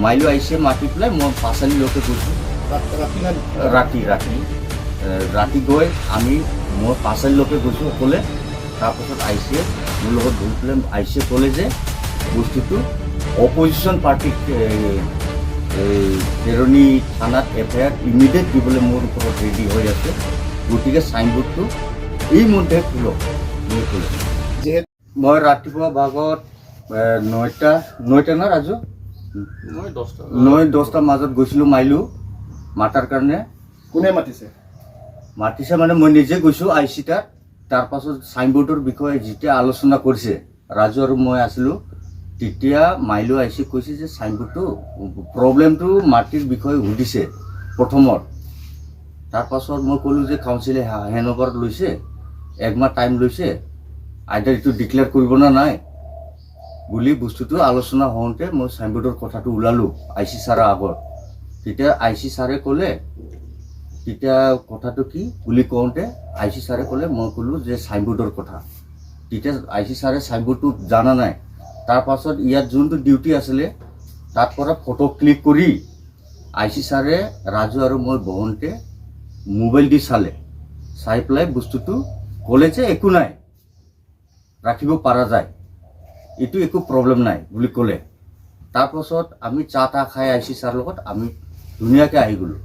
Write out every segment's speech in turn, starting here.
মাইলো আহিছে মাতি পেলাই মই পাঁচালিলৈকে গৈছোঁ। ৰাতি গৈ মই পাঁচালিলৈকে গৈছোঁ অকলে। তাৰপাছত আহিছে মোৰ লগত বহি পেলাই আহিছে ক'লে যে বস্তুটো অপজিশ্যন পাৰ্টিক কেৰণি থানাত FIR ইমিডিয়েট দিবলৈ মোৰ ওপৰত ৰেডি হৈ আছে, গতিকে চাইনবোৰ্ডটো এই মধ্যে খোলক বুলি ক'লে। মই ৰাতিপুৱা ভাগত 9টা না ৰাজু 9-10টাৰ মাজত গৈছিলোঁ মাইলো মাতাৰ কাৰণে। কোনে মাতিছে মানে মই নিজে গৈছোঁ IC তাত। তাৰপাছত চাইনবোৰ্ডৰ বিষয়ে যেতিয়া আলোচনা কৰিছে ৰাজু আৰু মই আছিলোঁ, তেতিয়া মাইলো IC কৈছে যে চাইনবোৰ্ডটো প্ৰব্লেমটো মাটিৰ বিষয়ে সুধিছে প্ৰথমত। তাৰপাছত মই ক'লোঁ যে কাউন্সিলে হেণ্ডঅভাৰ লৈছে, 1 মাহ টাইম লৈছে, আইদাৰ এইটো ডিক্লেয়াৰ কৰিব না নাই বুলি বস্তুটো আলোচনা হওঁতে মই চাইনবোৰ্ডৰ কথাটো ওলালোঁ IC ছাৰৰ আগত। তেতিয়া IC ছাৰে ক'লে, তেতিয়া কথাটো কি বুলি কওঁতে IC ছাৰে ক'লে, মই ক'লোঁ যে চাইনবোৰ্ডৰ কথা। তেতিয়া IC ছাৰে চাইনবোৰ্ডটো জানা নাই। তাৰপাছত ইয়াত যোনটো ডিউটি আছিলে তাত পৰা ফটো ক্লিক কৰি IC ছাৰে ৰাজু আৰু মই বহোঁতে মোবাইল দি চাই পেলাই বস্তুটো ক'লে যে একো নাই, ৰাখিব পৰা যায়, এইটো একো প্ৰব্লেম নাই বুলি ক'লে। তাৰপাছত আমি চাহ খাই IC ছাৰৰ লগত আমি ধুনীয়াকৈ আহি গ'লোঁ।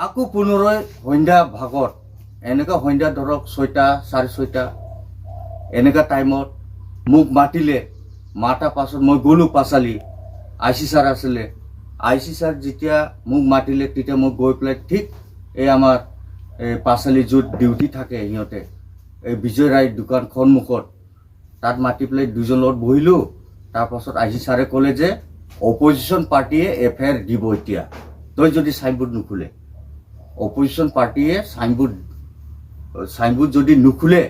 আকৌ পুনৰাই সন্ধ্যা ভাগত এনেকুৱা সন্ধ্যা ধৰক 6টা 6:30 এনেকুৱা টাইমত মোক মাতিলে। মাতাৰ পাছত মই গ'লোঁ পাঁচালি, IC ছাৰ আছিলে। IC ছাৰ যেতিয়া মোক মাতিলে তেতিয়া মই গৈ পেলাই ঠিক এই আমাৰ পাঁচালি য'ত ডিউটি থাকে সিহঁতে এই বিজয় ৰায় দোকান সন্মুখত তাত মাতি পেলাই দুজন লগত বহিলোঁ। তাৰপাছত IC ছাৰে ক'লে যে অপজিশ্যন পাৰ্টিয়ে FIR দিব, এতিয়া তই যদি চাইনবোৰ্ড নুখোলে, অপজিশ্যন পাৰ্টিয়ে চাইনবোৰ্ড যদি নুখোলে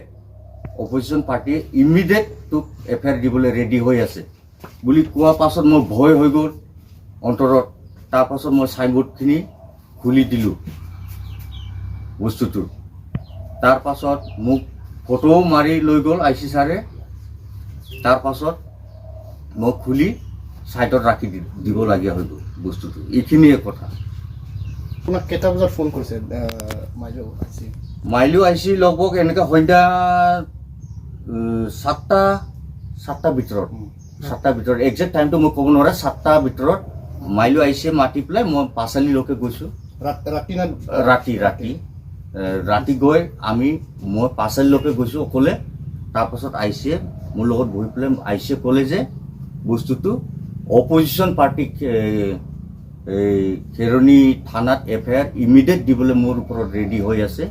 অপজিশ্যন পাৰ্টিয়ে ইমিডিয়েট তোক FIR দিবলৈ ৰেডি হৈ আছে বুলি কোৱাৰ পাছত মোৰ ভয় হৈ গ'ল অন্তৰত। তাৰপাছত মই চাইনবোৰ্ডখিনি খুলি দিলোঁ বস্তুটো। তাৰপাছত মোক ফটোও মাৰি লৈ গ'ল IC ছাৰে। তাৰপাছত মই খুলি ছাইডত ৰাখি দিবলগীয়া হৈ গ'ল বস্তুটো। এইখিনিয়ে কথা। আপোনাক কেইটা বজাত ফোন কৰিছে মাইলো IC লগভগ এনেকৈ সন্ধ্যা 7টাৰ ভিতৰত 7টাৰ ভিতৰত একজেক্ট টাইমটো মই ক'ব নোৱাৰা। 7টাৰ ভিতৰত মাইলো IC মাতি পেলাই মই পাঁচালিলৈকে গৈছোঁ। ৰাতি গৈ মই পাঁচালিলৈকে গৈছোঁ অকলে। তাৰপাছত IC মোৰ লগত বহি পেলাই IC ক'লে যে বস্তুটো অপজিশ্যন পাৰ্টিক কেৰণি থানাত FIR ইমিডিয়েট দিবলৈ মোৰ ওপৰত ৰেডি হৈ আছে,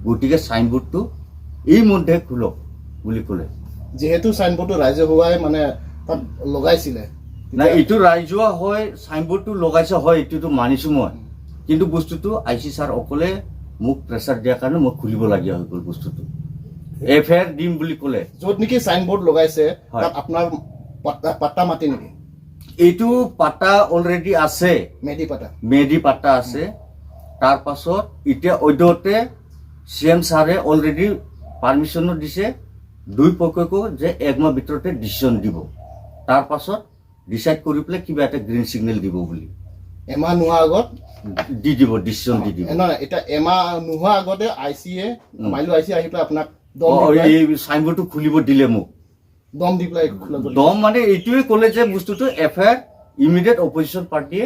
গতিকে চাইনবোৰ্ডটো এই মধ্যে খোলক বুলি ক'লে। যিহেতু চাইনবোৰ্ডটো ৰাইজহুৱাই মানে তাত লগাইছিলে, নাই এইটো ৰাইজহুৱা হয় চাইনবোৰ্ডটো লগাইছে হয়, এইটোতো মানিছোঁ মই। কিন্তু বস্তুটো IC ছাৰ অকলে মোক প্ৰেছাৰ দিয়াৰ কাৰণে মই খুলিবলগীয়া হৈ গ'ল বস্তুটো। FIR দিম বুলি ক'লে। য'ত নেকি চাইনবোৰ্ড লগাইছে তাত আপোনাৰ পাট্টা মাটি নেকি? এইটো পাট্টা অলৰেডি আছে, মেডি পাট্টা আছে। তাৰপাছত এতিয়া অধ্যতে CM ছাৰে অলৰেডি পাৰ্মিশ্যনো দিছে দুই পক্ষকো যে 1 মাহ ভিতৰতে ডিচিশ্যন দিব। তাৰপাছত ডিচাইড কৰি পেলাই কিবা এটা গ্ৰীণ ছিগনেল দিব বুলি। এমাহ নোহোৱা আগত দি দিব, ডিচিশ্যন দি দিব। নহয়, এতিয়া এমাহ নোহোৱা আগতে মাইলো IC আহি পেলাই আপোনাক এই চাইনবোৰ্ডটো খুলিব দিলে মোক। দম দি পেলাই দম মানে এইটোৱে ক'লে যে বস্তুটো FIR ইমিডিয়েট অপজিশ্যন পাৰ্টিয়ে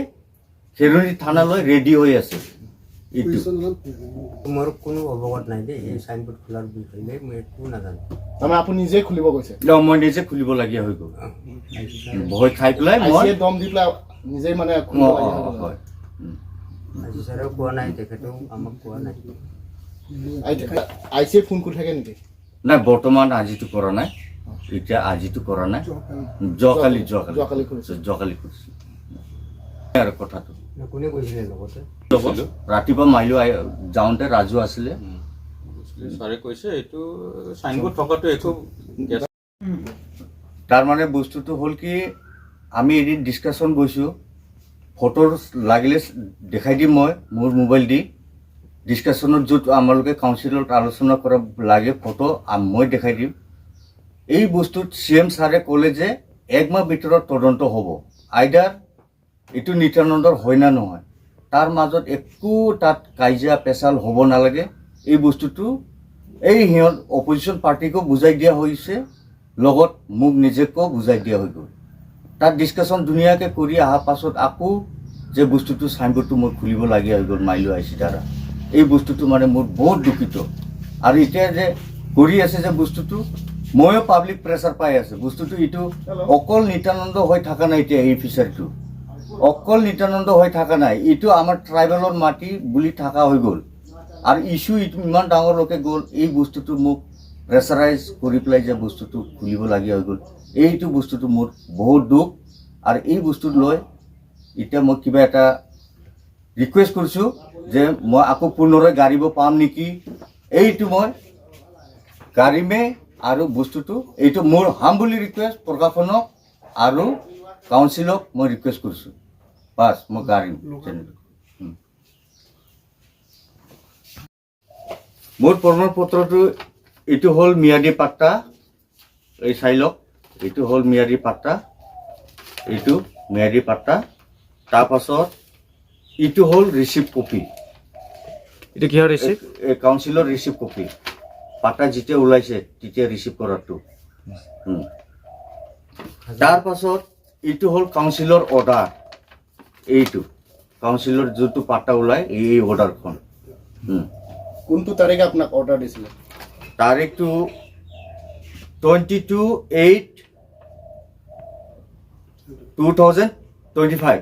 কেৰণি থানালৈ ৰেডি হৈ আছে। মোৰ কোনো অৱগত নাই দেই এই চাইনবোৰ্ড খোলাৰ বিষয়ে, মই একো নাজানো। তাৰমানে আপুনি নিজে খুলিব গৈছে? মই নিজে খুলিবলগীয়া হৈ গ'ল, ভয় খাই পেলাই মই দম দি পেলাই নিজে মানে হয়। IC ছাৰেও কোৱা নাই, তেখেতেও আমাক কোৱা নাই। IC ফোন কৰি থাকে নেকি? নাই, বৰ্তমান আজিতো কৰা নাই, এতিয়া আজিতো কৰা নাই, যোৱাকালি কৰিছে আৰু কথাটো। কোনে কৈছিলে লগতে? ৰাতিপুৱা মাইলো যাওঁতে ৰাজু আছিলে। ছাৰে কৈছে এইটো চাইনবোৰ্ড থকাটো একো। তাৰমানে বস্তুটো হ'ল কি, আমি এদিন ডিছকাশ্যন গৈছোঁ, ফটো লাগিলে দেখাই দিম মই মোৰ মোবাইল দি। ডিছকাশ্যনত য'ত আমালোকে কাউন্সিলত আলোচনা কৰা লাগে ফটো মই দেখাই দিম। এই বস্তুত CM ছাৰে ক'লে যে 1 মাহ ভিতৰত তদন্ত হ'ব, আইদাৰ এইটো নিত্যানন্দৰ হয় না নহয়, তাৰ মাজত একো তাত কাজিয়া পেচাল হ'ব নালাগে। এই বস্তুটো এই সিহঁত অপজিশ্যন পাৰ্টিকো বুজাই দিয়া হৈছে, লগত মোক নিজেকো বুজাই দিয়া হৈ গ'ল। তাত ডিছকাশ্যন ধুনীয়াকৈ কৰি অহাৰ পাছত আকৌ যে বস্তুটো চাইনবোৰ্ডটো মই খুলিব লগীয়া হৈ গ'ল মাইলু আই চি দ্বাৰা, এই বস্তুটো মানে মোৰ বহুত দুখিত। আৰু এতিয়া যে কৰি আছে যে বস্তুটো, ময়ো পাব্লিক প্ৰেছাৰ পাই আছে। বস্তুটো এইটো অকল নিত্যানন্দ হৈ থকা নাই। এতিয়া এই ফিচাৰীটো অকল নিত্যানন্দ হৈ থকা নাই, এইটো আমাৰ ট্ৰাইবেলৰ মাটি বুলি থকা হৈ গ'ল। আৰু ইছ্যু এইটো ইমান ডাঙৰলৈকে গ'ল, এই বস্তুটো মোক প্ৰেছাৰাইজ কৰি পেলাই যে বস্তুটো খুলিবলগীয়া হৈ গ'ল, এইটো বস্তুটো মোৰ বহুত দুখ। আৰু এই বস্তুত লৈ এতিয়া মই কিবা এটা ৰিকুৱেষ্ট কৰিছোঁ যে মই আকৌ পুনৰাই গাড়ীব পাম নেকি, এইটো মই গাড়ীমে। আৰু বস্তুটো এইটো মোৰ হাম্বলি ৰিকুৱেষ্ট প্ৰশাসনক আৰু কাউন্সিলক মই ৰিকুৱেষ্ট কৰিছোঁ, বাছ মই গাড়ীম। মোৰ প্ৰমাণ পত্ৰটো এইটো হ'ল ম্যাদী পাট্টা, এই চাই লওক, এইটো হ'ল ম্যাদী পাট্টা, এইটো ম্যাদী পাট্টা। তাৰপাছত এইটো হ'ল ৰিচিপ্ট কপি, এইটো কিহৰ ৰিচিপ্ট? এই কাউন্সিলৰ ৰিচিপ্ট কপি, পাট্টা যেতিয়া ওলাইছে তেতিয়া ৰিচিপ্ট কৰাটো। তাৰপাছত এইটো হ'ল কাউন্সিলৰ অৰ্ডাৰ, এইটো কাউন্সিলৰ যোনটো পাট্টা ওলাই এই অৰ্ডাৰখন। কোনটো তাৰিখে আপোনাক অৰ্ডাৰ দিছিলে? তাৰিখটো 22/8/2025।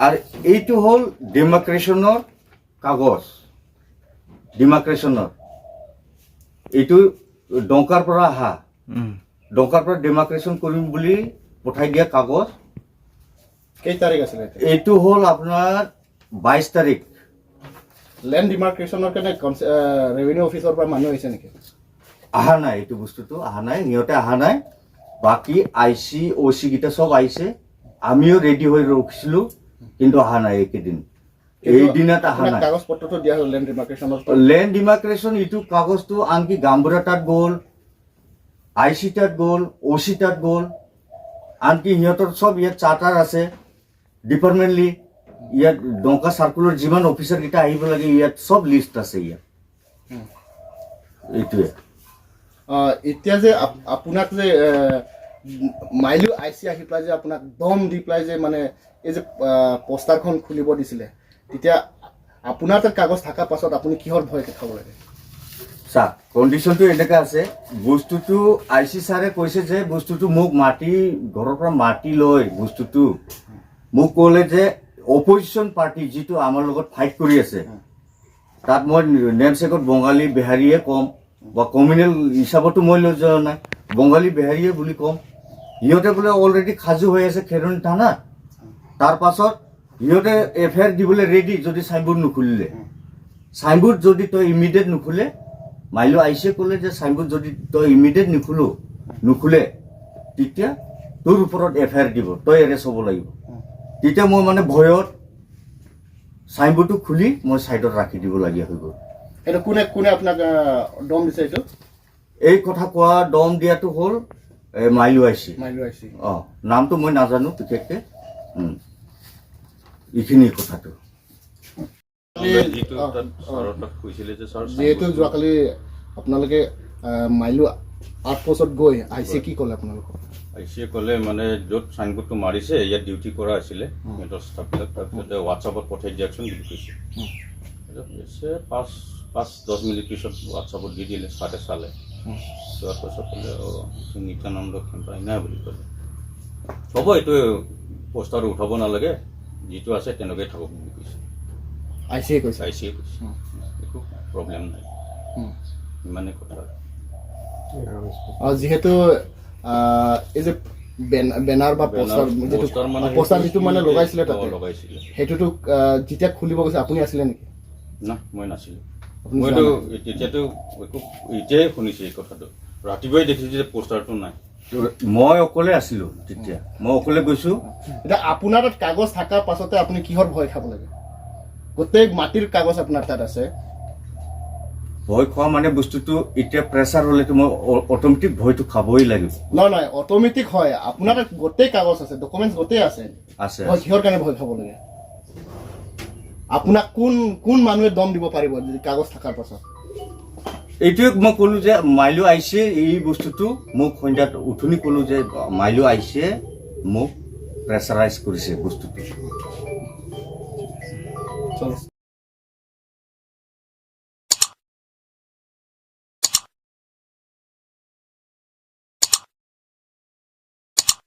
আৰু এইটো হ'ল ডিমাৰ্কেশ্যনৰ কাগজ, ডিমাৰ্কেশ্যনৰ এইটো ডংকাৰ পৰা অহা, ডংকাৰ পৰা ডিমাৰ্কেশ্যন কৰিম বুলি পঠাই দিয়া কাগজ। কেই তাৰিখ আছিলে? এইটো হ'ল আপোনাৰ 22 তাৰিখ। লেণ্ড ডিমাৰ্কেশ্যনৰ কাৰণে ৰেভিনিউ অফিচৰ পৰা মানুহ আহিছে নেকি? অহা নাই, এইটো বস্তুটো অহা নাই, সিহঁতে অহা নাই। বাকী IC OC কেইটা চব আহিছে, আমিও ৰেডি হৈ ৰখিছিলোঁ, কিন্তু অহা নাই। এইকেইদিন এইদিনত অহা নাই। কাগজ পত্ৰটো দিয়া হ'ল লেণ্ড ডিমাৰ্কেশ্যনৰ? লেণ্ড ডিমাৰ্কেশ্যন এইটো কাগজটো আনকি গাম্বুৰা তাত গ'ল, IC তাত গ'ল, OC তাত গ'ল, আনকি সিহঁতৰ চব ইয়াত চাৰ্টাৰ আছে ডিপাৰ্টমেণ্টলি। ইয়াত ডংকা চাৰ্কুলৰ যিমান অফিচাৰকেইটা আহিব লাগে ইয়াত চব লিষ্ট আছে ইয়াত। এইটোৱে এতিয়া যে আপোনাক যে মাইলু IC আহি পেলাই যে আপোনাক দম দি পেলাই যে মানে এই যে পোষ্টাৰখন খুলিব দিছিলে, তেতিয়া আপোনাৰ তাত কাগজ থকাৰ পাছত আপুনি কিহৰ ভয় খাব লাগে? চা, কণ্ডিশ্যনটো এনেকুৱা আছে, বস্তুটো IC ছাৰে কৈছে যে বস্তুটো মোক মাটি ঘৰৰ পৰা মাটি লৈ বস্তুটো মোক ক'লে যে অপজিশ্যন পাৰ্টি যিটো আমাৰ লগত ফাইট কৰি আছে, তাত মই নেমচেকত বঙালী বিহাৰীয়ে ক'ম, বা কমিউনেল হিচাপতো মই লৈ যোৱা নাই, বঙালী বিহাৰীয়ে বুলি ক'ম। সিহঁতে বোলে অলৰেডি সাজু হৈ আছে খেৰণি থানাত। তাৰ পাছত সিহঁতে FIR দিবলৈ ৰেডি, যদি চাইনবোৰ্ড নুখুলিলে। চাইনবোৰ্ড যদি তই ইমিডিয়েট নুখুলে, মাইলু IC ক'লে যে চাইনবোৰ্ড যদি তই ইমিডিয়েট নুখুলে তেতিয়া তোৰ ওপৰত FIR দিব, তই এৰেষ্ট হ'ব লাগিব। তেতিয়া মই মানে ভয়ত চাইনবোৰ্ডটো খুলি মই ছাইডত ৰাখি দিবলগীয়া হৈ গ'ল। এইটো কোনে কোনে আপোনাক দম দিছে? এইটো এই কথা কোৱা দম দিয়াটো হ'ল মাইলু IC। মাইলু IC নামটো মই নাজানো বিশেষকৈ। এইখিনি কথাটো যিটো তাত ছাৰৰ তাত কৈছিলে যে ছাৰ যিহেতু যোৱাকালি আপোনালোকে মাইলু আউটপোষ্টত গৈ IC কি ক'লে আপোনালোকক? IC ক'লে মানে য'ত চাইনবোৰ্ডটো মাৰিছে ইয়াত ডিউটি কৰা আছিলে সিহঁতৰ ষ্টাফবিলাক, তাৰপিছতে হোৱাটছআপত পঠাই দিয়কচোন বুলি কৈছে। পিছে 5-10 মিনিট পিছত হোৱাটছআপত দি দিলে, ছাৰে চালে, চোৱাৰ পাছত ক'লে নিত্যানন্দ কেম্পাই নাই বুলি ক'লে। হ'ব, এইটো পোষ্টাৰ উঠাব নালাগে, যিটো আছে তেনেকৈ থাকক বুলি কৈছে। IC কৈছে? IC কৈছে একো প্ৰব্লেম নাই, ইমানেই কথা। যিহেতু এই যে বেনাৰ বা পোষ্টাৰ যিটো মানে লগাইছিলে তাতে, সেইটোতো যেতিয়া খুলিব গৈছে আপুনি আছিলে নেকি? না, মই নাছিলোঁ। মইতো তেতিয়াতো একো এতিয়াই শুনিছোঁ এই কথাটো, ৰাতিপুৱাই দেখিছোঁ যে পোষ্টাৰটো নাই। মই অকলে আছিলোঁ তেতিয়া, মই অকলে গৈছোঁ। এতিয়া আপোনাৰ তাত কাগজ থকাৰ পাছতে আপুনি কিহৰ ভয় খাব লাগে? গোটেই মাটিৰ কাগজ আপোনাৰ তাত আছে, ভয় খোৱা মানে বস্তুটো এতিয়া প্ৰেছাৰ হ'লেতো মই অট'মেটিক ভয়টো খাবই লাগিব নহয় অট'মেটিক হয় আপোনাৰ তাত গোটেই কাগজ আছে ডকুমেণ্টছ গোটেই আছে আছে ভয় কিহৰ কাৰণে ভয় খাব লাগে আপোনাক কোন মানুহে দম দিব পাৰিব যদি কাগজ থকাৰ পাছত এইটোৱে মই ক'লোঁ যে মাইলু আহিছে এই বস্তুটো মোক সন্ধ্যাত উঠনি ক'লোঁ যে মাইলু আহিছে মোক প্ৰেছাৰাইজ কৰিছে বস্তুটো চলো